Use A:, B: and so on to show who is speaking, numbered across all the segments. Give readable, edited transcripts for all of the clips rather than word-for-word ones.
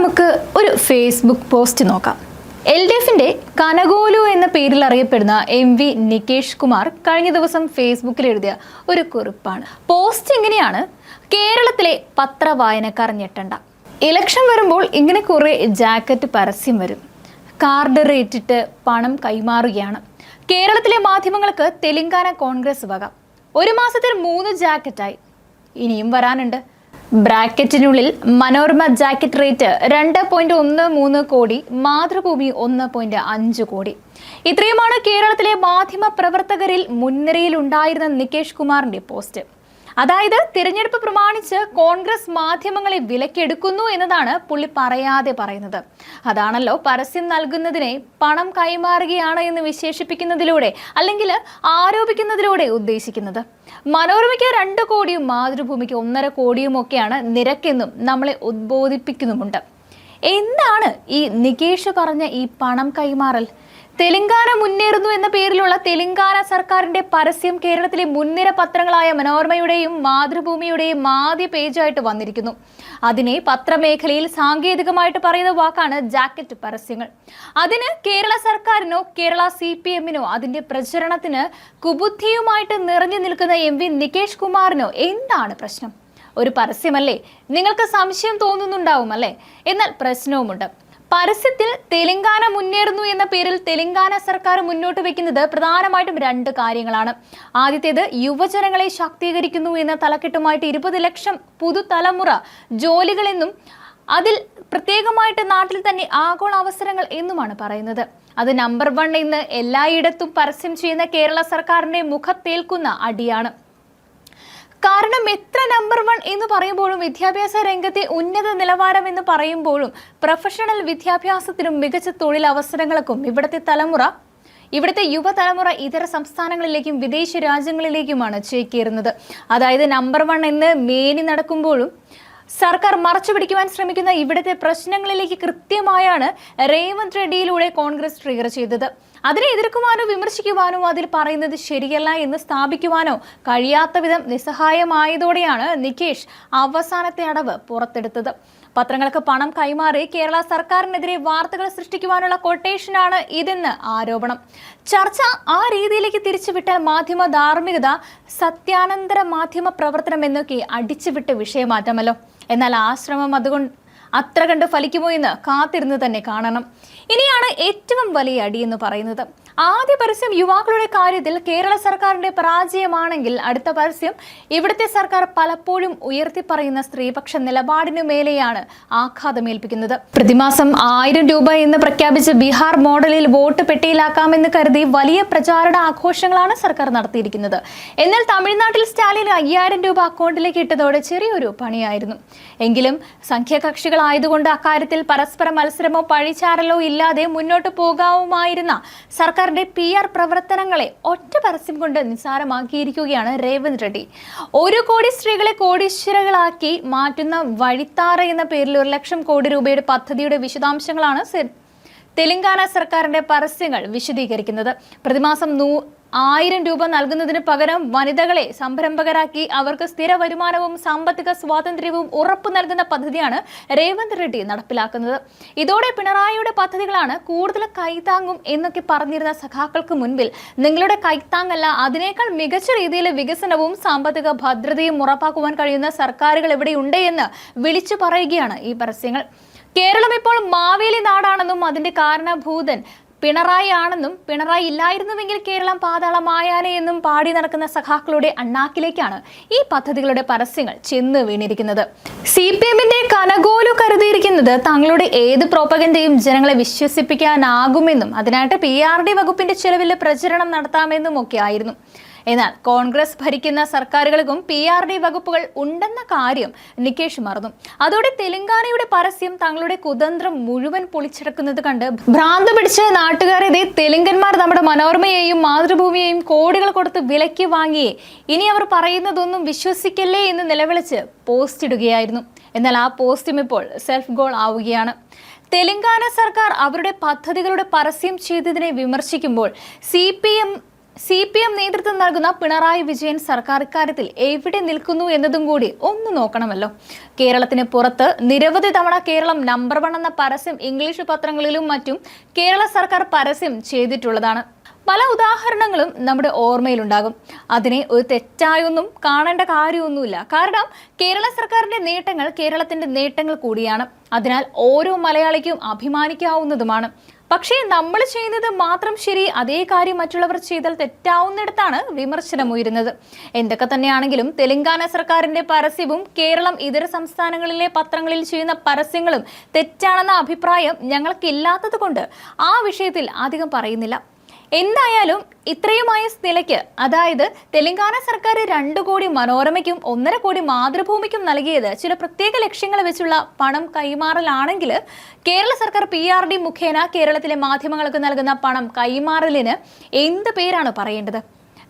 A: നമുക്ക് ഒരു Facebook post നോക്കാം. LDFിന്റെ കനകോലു എന്ന പേരിൽ അറിയപ്പെടുന്ന MV നികേഷ് കുമാർ കഴിഞ്ഞ ദിവസം ഫേസ്ബുക്കിൽ എഴുതിയ ഒരു കുറിപ്പാണ്. പോസ്റ്റ് ഇങ്ങനെയാണ്: കേരളത്തിലെ പത്രവായനക്കാർ ഞെട്ടണ്ട. ഇലക്ഷൻ വരുമ്പോൾ ഇങ്ങനെ കുറെ ജാക്കറ്റ് പരസ്യം വരും. കാർഡ് റേറ്റിട്ട് പണം കൈമാറുകയാണ്. കേരളത്തിലെ മാധ്യമങ്ങൾക്ക് തെലങ്കാന കോൺഗ്രസ് വക. ഒരു മാസത്തിൽ 3 ജാക്കറ്റായി. ഇനിയും വരാനുണ്ട്. ബ്രാക്കറ്റിനുള്ളിൽ മനോരമ ജാക്കറ്റ് റേറ്റ് 2.13 കോടി, മാതൃഭൂമി 1.5 കോടി. ഇത്രയുമാണ് കേരളത്തിലെ മാധ്യമ പ്രവർത്തകരിൽ മുൻനിരയിൽ ഉണ്ടായിരുന്ന നികേഷ് കുമാറിന്റെ പോസ്റ്റ്. അതായത് തിരഞ്ഞെടുപ്പ് പ്രമാണിച്ച് കോൺഗ്രസ് മാധ്യമങ്ങളെ വിലക്കെടുക്കുന്നു എന്നതാണ് പുള്ളി പറയാതെ പറയുന്നത്. അതാണല്ലോ പരസ്യം നൽകുന്നതിനെ പണം കൈമാറുകയാണ് എന്ന് വിശേഷിപ്പിക്കുന്നതിലൂടെ അല്ലെങ്കിൽ ആരോപിക്കുന്നതിലൂടെ ഉദ്ദേശിക്കുന്നത്. മനോരമയ്ക്ക് 2 കോടിയും മാതൃഭൂമിക്ക് 1.5 കോടിയും ഒക്കെയാണ് നിരക്കെന്നും നമ്മളെ ഉദ്ബോധിപ്പിക്കുന്നുമുണ്ട്. എന്താണ് ഈ നികേഷ് പറഞ്ഞ ഈ പണം കൈമാറൽ? തെലങ്കാന മുന്നേറുന്നു എന്ന പേരിലുള്ള തെലങ്കാന സർക്കാരിന്റെ പരസ്യം കേരളത്തിലെ മുൻനിര പത്രങ്ങളായ മനോരമയുടെയും മാതൃഭൂമിയുടെയും ആദ്യ പേജായിട്ട് വന്നിരിക്കുന്നു. അതിനെ പത്രമേഖലയിൽ സാങ്കേതികമായിട്ട് പറയുന്ന വാക്കാണ് ജാക്കറ്റ് പരസ്യങ്ങൾ. അതിന് കേരള സർക്കാരിനോ കേരള CPMനോ അതിന്റെ പ്രചരണത്തിന് കുബുദ്ധിയുമായിട്ട് നിറഞ്ഞു നിൽക്കുന്ന MV നികേഷ് കുമാറിനോ എന്താണ് പ്രശ്നം? ഒരു പരസ്യമല്ലേ? നിങ്ങൾക്ക് സംശയം തോന്നുന്നുണ്ടാവും അല്ലേ? എന്നാൽ പ്രശ്നവുമുണ്ട്. പരസ്യത്തിൽ തെലങ്കാന മുന്നേറുന്നു എന്ന പേരിൽ തെലങ്കാന സർക്കാർ മുന്നോട്ട് വെക്കുന്നത് പ്രധാനമായിട്ടും 2 കാര്യങ്ങളാണ്. ആദ്യത്തേത് യുവജനങ്ങളെ ശാക്തീകരിക്കുന്നു എന്ന തലക്കെട്ടുമായിട്ട് 20 ലക്ഷം പുതുതലമുറ ജോലികളെന്നും അതിൽ പ്രത്യേകമായിട്ട് നാട്ടിൽ തന്നെ ആഗോള അവസരങ്ങൾ എന്നുമാണ് പറയുന്നത്. അത് നമ്പർ 1 എന്ന് എല്ലായിടത്തും പരസ്യം ചെയ്യുന്ന കേരള സർക്കാരിന്റെ മുഖത്തേൽക്കുന്ന അടിയാണ്. കാരണം എത്ര നമ്പർ 1 എന്ന് പറയുമ്പോഴും വിദ്യാഭ്യാസ രംഗത്തെ ഉന്നത നിലവാരം എന്ന് പറയുമ്പോഴും പ്രൊഫഷണൽ വിദ്യാഭ്യാസത്തിനും മികച്ച തൊഴിലവസരങ്ങൾക്കും ഇവിടുത്തെ യുവതലമുറ ഇതര സംസ്ഥാനങ്ങളിലേക്കും വിദേശ രാജ്യങ്ങളിലേക്കുമാണ് ചേക്കേറുന്നത്. അതായത് നമ്പർ 1 എന്ന് മേനി നടക്കുമ്പോഴും സർക്കാർ മറച്ചു പിടിക്കുവാൻ ശ്രമിക്കുന്ന ഇവിടുത്തെ പ്രശ്നങ്ങളിലേക്ക് കൃത്യമായാണ് രേവന്ത് റെഡ്ഡിയിലൂടെ കോൺഗ്രസ് ട്രിഗർ ചെയ്തത്. അതിനെ എതിർക്കുവാനോ വിമർശിക്കുവാനോ അതിൽ പറയുന്നത് ശരിയല്ല എന്ന് സ്ഥാപിക്കുവാനോ കഴിയാത്ത വിധം നിസ്സഹായമായതോടെയാണ് നികേഷ് അവസാനത്തെ അടവ് പുറത്തെടുത്തത്. പത്രങ്ങൾക്ക് പണം കൈമാറി കേരള സർക്കാരിനെതിരെ വാർത്തകൾ സൃഷ്ടിക്കുവാനുള്ള കൊട്ടേഷനാണ് ഇതെന്ന് ആരോപണം. ചർച്ച ആ രീതിയിലേക്ക് തിരിച്ചുവിട്ടാൽ മാധ്യമ ധാർമ്മികത, സത്യാനന്തര മാധ്യമ പ്രവർത്തനം എന്നൊക്കെ അടിച്ചുവിട്ട് വിഷയമാറ്റാമല്ലോ. എന്നാൽ ആ ശ്രമം അത്ര കണ്ട് ഫലിക്കുമോ എന്ന് കാത്തിരുന്ന് തന്നെ കാണണം. ഇനിയാണ് ഏറ്റവും വലിയ അടി എന്ന് പറയുന്നത്. ആദ്യ പരസ്യം യുവാക്കളുടെ കാര്യത്തിൽ കേരള സർക്കാരിന്റെ പരാജയമാണെങ്കിൽ അടുത്ത പരസ്യം ഇവിടുത്തെ സർക്കാർ പലപ്പോഴും ഉയർത്തിപ്പറയുന്ന സ്ത്രീപക്ഷ നിലപാടിനു മേലെയാണ് ആഘാതമേൽപ്പിക്കുന്നത്. പ്രതിമാസം 1000 രൂപ എന്ന് പ്രഖ്യാപിച്ച് ബീഹാർ മോഡലിൽ വോട്ട് പെട്ടിയിലാക്കാമെന്ന് കരുതി വലിയ പ്രചാരണ ആഘോഷങ്ങളാണ് സർക്കാർ നടത്തിയിരിക്കുന്നത്. എന്നാൽ തമിഴ്നാട്ടിൽ സ്റ്റാലിൻ 5000 രൂപ അക്കൗണ്ടിലേക്ക് ഇട്ടതോടെ ചെറിയൊരു പണിയായിരുന്നു. എങ്കിലും സംഖ്യാകക്ഷികളായതുകൊണ്ട് അക്കാര്യത്തിൽ പരസ്പര മത്സരമോ പഴിചാരലോ ഇല്ലാതെ മുന്നോട്ട് പോകാവുമായിരുന്ന സർക്കാർ PR പ്രവർത്തനങ്ങളെ ഒറ്റ പരസ്യം കൊണ്ട് നിസ്സാരമാക്കിയിരിക്കുകയാണ് രേവന്ത് റെഡ്ഡി. 1 കോടി സ്ത്രീകളെ കോടീശ്വരകളാക്കി മാറ്റുന്ന വഴിത്താറ എന്ന പേരിൽ 1 ലക്ഷം കോടി രൂപയുടെ പദ്ധതിയുടെ വിശദാംശങ്ങളാണ് തെലങ്കാന സർക്കാരിന്റെ പരസ്യങ്ങൾ വിശദീകരിക്കുന്നത്. പ്രതിമാസം 1000 രൂപ നൽകുന്നതിന് പകരം വനിതകളെ സംരംഭകരാക്കി അവർക്ക് സ്ഥിര വരുമാനവും സാമ്പത്തിക സ്വാതന്ത്ര്യവും ഉറപ്പു നൽകുന്ന പദ്ധതിയാണ് രേവന്ത് റെഡ്ഡി നടപ്പിലാക്കുന്നത്. ഇതോടെ പിണറായിയുടെ പദ്ധതികളാണ് കൂടുതൽ കൈത്താങ്ങും എന്നൊക്കെ പറഞ്ഞിരുന്ന സഖാക്കൾക്ക് മുൻപിൽ നിങ്ങളുടെ കൈത്താങ്ങല്ല, അതിനേക്കാൾ മികച്ച രീതിയിൽ വികസനവും സാമ്പത്തിക ഭദ്രതയും ഉറപ്പാക്കുവാൻ കഴിയുന്ന സർക്കാരുകൾ എവിടെയുണ്ട് എന്ന് വിളിച്ചു പറയുകയാണ് ഈ പരസ്യങ്ങൾ. കേരളം ഇപ്പോൾ മാവേലി നാടാണെന്നും അതിന്റെ കാരണഭൂതൻ പിണറായി ആണെന്നും പിണറായി ഇല്ലായിരുന്നുവെങ്കിൽ കേരളം പാതാളമായാനേ എന്നും പാടി നടക്കുന്ന സഖാക്കളുടെ അണ്ണാക്കിലേക്കാണ് ഈ പദ്ധതികളുടെ പരസ്യങ്ങൾ ചെന്ന് വീണിരിക്കുന്നത്. CPMന്റെ കനകോലു കരുതിയിരിക്കുന്നത് തങ്ങളുടെ ഏത് പ്രോപ്പഗൻഡയും ജനങ്ങളെ വിശ്വസിപ്പിക്കാനാകുമെന്നും അതിനായിട്ട് PRD വകുപ്പിന്റെ ചെലവിൽ പ്രചരണം നടത്താമെന്നും ഒക്കെ ആയിരുന്നു. എന്നാൽ കോൺഗ്രസ് ഭരിക്കുന്ന സർക്കാരുകൾക്കും PRD വകുപ്പുകൾ ഉണ്ടെന്ന കാര്യം നികേഷ് മറന്നു. അതോടെ തെലങ്കാനയുടെ പരസ്യം തങ്ങളുടെ കുതന്ത്രം മുഴുവൻ പൊളിച്ചെടുക്കുന്നത് കണ്ട് ഭ്രാന്ത് പിടിച്ച നാട്ടുകാരെ തെലുങ്കന്മാർ നമ്മുടെ മനോരമയെയും മാതൃഭൂമിയെയും കോടികൾ കൊടുത്ത് വിലയ്ക്ക് വാങ്ങിയേ, ഇനി അവർ പറയുന്നതൊന്നും വിശ്വസിക്കല്ലേ എന്ന് നിലവിളിച്ച് പോസ്റ്റ് ഇടുകയായിരുന്നു. എന്നാൽ ആ പോസ്റ്റും ഇപ്പോൾ സെൽഫ് ഗോൾ ആവുകയാണ്. തെലങ്കാന സർക്കാർ അവരുടെ പദ്ധതികളുടെ പരസ്യം ചെയ്തതിനെ വിമർശിക്കുമ്പോൾ CPM CPM നേതൃത്വം നൽകുന്ന പിണറായി വിജയൻ സർക്കാർ ഇക്കാര്യത്തിൽ എവിടെ നിൽക്കുന്നു എന്നതും കൂടി ഒന്ന് നോക്കണമല്ലോ. കേരളത്തിന് പുറത്ത് നിരവധി തവണ കേരളം നമ്പർ 1 എന്ന പരസ്യം ഇംഗ്ലീഷ് പത്രങ്ങളിലും മറ്റും കേരള സർക്കാർ പരസ്യം ചെയ്തിട്ടുള്ളതാണ്. പല ഉദാഹരണങ്ങളും നമ്മുടെ ഓർമ്മയിലുണ്ടാകും. അതിനെ ഒരു തെറ്റായൊന്നും കാണേണ്ട കാര്യമൊന്നുമില്ല. കാരണം കേരള സർക്കാരിന്റെ നേട്ടങ്ങൾ കേരളത്തിന്റെ നേട്ടങ്ങൾ കൂടിയാണ്. അതിനാൽ ഓരോ മലയാളിക്കും അഭിമാനിക്കാവുന്നതുമാണ്. പക്ഷേ നമ്മൾ ചെയ്യുന്നത് മാത്രം ശരി, അതേ കാര്യം മറ്റുള്ളവർ ചെയ്താൽ തെറ്റാവുന്നിടത്താണ് വിമർശനം ഉയരുന്നത്. എന്തൊക്കെ തന്നെയാണെങ്കിലും തെലങ്കാന സർക്കാരിന്റെ പരസ്യവും കേരളം ഇതര സംസ്ഥാനങ്ങളിലെ പത്രങ്ങളിൽ ചെയ്യുന്ന പരസ്യങ്ങളും തെറ്റാണെന്ന അഭിപ്രായം ഞങ്ങൾക്കില്ലാത്തത് കൊണ്ട് ആ വിഷയത്തിൽ അധികം പറയുന്നില്ല. എന്തായാലും ഇത്രയുമായ നിലയ്ക്ക്, അതായത് തെലങ്കാന സർക്കാർ 2 കോടി മനോരമയ്ക്കും 1.5 കോടി മാതൃഭൂമിക്കും നൽകിയത് ചില പ്രത്യേക ലക്ഷ്യങ്ങൾ വെച്ചുള്ള പണം കൈമാറലാണെങ്കിൽ, കേരള സർക്കാർ PRD മുഖേന കേരളത്തിലെ മാധ്യമങ്ങൾക്ക് നൽകുന്ന പണം കൈമാറലിന് എന്ത് പേരാണ് പറയേണ്ടത്?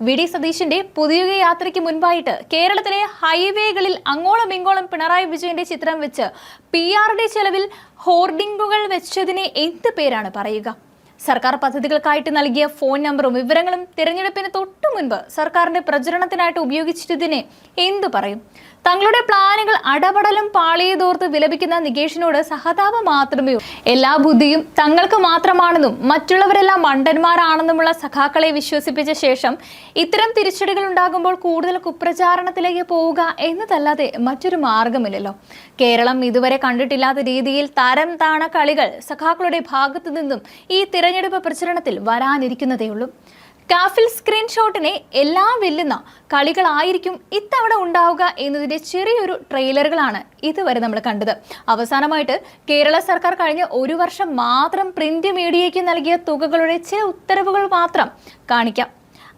A: VD സതീശന്റെ പുതിയ യാത്രയ്ക്ക് മുൻപായിട്ട് കേരളത്തിലെ ഹൈവേകളിൽ അങ്ങോളം ഇങ്ങോളം പിണറായി വിജയന്റെ ചിത്രം വെച്ച് PRD ചെലവിൽ ഹോർഡിംഗുകൾ വെച്ചതിനെ എന്ത് പേരാണ് പറയുക? സർക്കാർ പദ്ധതികൾക്കായിട്ട് നൽകിയ ഫോൺ നമ്പറും വിവരങ്ങളും തിരഞ്ഞെടുപ്പിന് തൊട്ടു മുൻപ് സർക്കാരിന്റെ പ്രചരണത്തിനായിട്ട് ഉപയോഗിച്ചതിനെ എന്തു പറയും? തങ്ങളുടെ പ്ലാനുകൾ അടപടലം പാളിയതോർത്ത് വിലപിക്കുന്ന നികേഷിനോട് സഹതാപം മാത്രമേ. എല്ലാ ബുദ്ധിയും തങ്ങൾക്ക് മാത്രമാണെന്നും മറ്റുള്ളവരെല്ലാം മണ്ടന്മാരാണെന്നുമുള്ള സഖാക്കളെ വിശ്വസിപ്പിച്ച ശേഷം ഇത്തരം തിരിച്ചടികൾ ഉണ്ടാകുമ്പോൾ കൂടുതൽ കുപ്രചാരണത്തിലേക്ക് പോവുക എന്നതല്ലാതെ മറ്റൊരു മാർഗമില്ലല്ലോ. കേരളം ഇതുവരെ കണ്ടിട്ടില്ലാത്ത രീതിയിൽ തരം താണ കളികൾ സഖാക്കളുടെ ഭാഗത്തു നിന്നും ഈ തിരഞ്ഞെടുപ്പ് പ്രചരണത്തിൽ വരാനിരിക്കുന്നതേയുള്ളൂ. കാഫിൽ സ്ക്രീൻഷോട്ടിനെ എല്ലാം വെല്ലുന്ന കളികളായിരിക്കും ഇത്തവണ ഉണ്ടാവുക എന്നതിന്റെ ചെറിയൊരു ട്രെയിലറുകളാണ് ഇതുവരെ നമ്മൾ കണ്ടത്. അവസാനമായിട്ട് കേരള സർക്കാർ കഴിഞ്ഞ 1 വർഷം മാത്രം പ്രിന്റ് മീഡിയയ്ക്ക് നൽകിയ തുകകളുടെ ചില ഉത്തരവുകൾ മാത്രം കാണിക്കാം.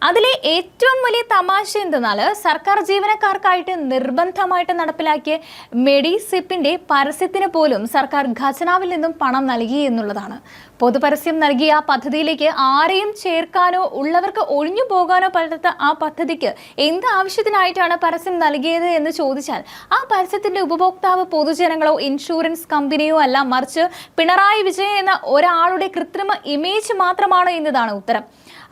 A: അതിലെ ഏറ്റവും വലിയ തമാശ എന്തെന്നാൽ, സർക്കാർ ജീവനക്കാർക്കായിട്ട് നിർബന്ധമായിട്ട് നടപ്പിലാക്കിയ മെഡിസിപ്പിന്റെ പരസ്യത്തിന് പോലും സർക്കാർ ഖജനാവിൽ നിന്നും പണം നൽകി എന്നുള്ളതാണ്. പൊതുപരസ്യം നൽകിയ പദ്ധതിയിലേക്ക് ആരെയും ചേർക്കാനോ ഉള്ളവർക്ക് ഒഴിഞ്ഞു പോകാനോ പറ്റാത്ത ആ പദ്ധതിക്ക് എന്ത് ആവശ്യത്തിനായിട്ടാണ് പരസ്യം നൽകിയത് എന്ന് ചോദിച്ചാൽ, ആ പരസ്യത്തിന്റെ ഉപഭോക്താവ് പൊതുജനങ്ങളോ ഇൻഷുറൻസ് കമ്പനിയോ അല്ല, മറിച്ച് പിണറായി വിജയൻ എന്ന ഒരാളുടെ കൃത്രിമ ഇമേജ് മാത്രമാണ് എന്നതാണ് ഉത്തരം.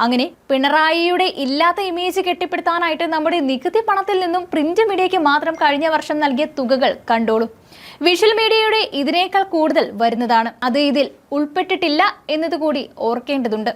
A: അങ്ങനെ പിണറായിയുടെ ഇല്ലാത്ത ഇമേജ് കെട്ടിപ്പടുത്താനായിട്ട് നമ്മുടെ നികുതി പണത്തിൽ നിന്നും പ്രിന്റ് മീഡിയയ്ക്ക് മാത്രം കഴിഞ്ഞ വർഷം നൽകിയ തുകകൾ കണ്ടോളൂ. വിഷ്വൽ മീഡിയയുടെ ഇതിനേക്കാൾ കൂടുതൽ വരുന്നതാണ്. അത് ഇതിൽ ഉൾപ്പെട്ടിട്ടില്ല എന്നതുകൂടി ഓർക്കേണ്ടതുണ്ട്.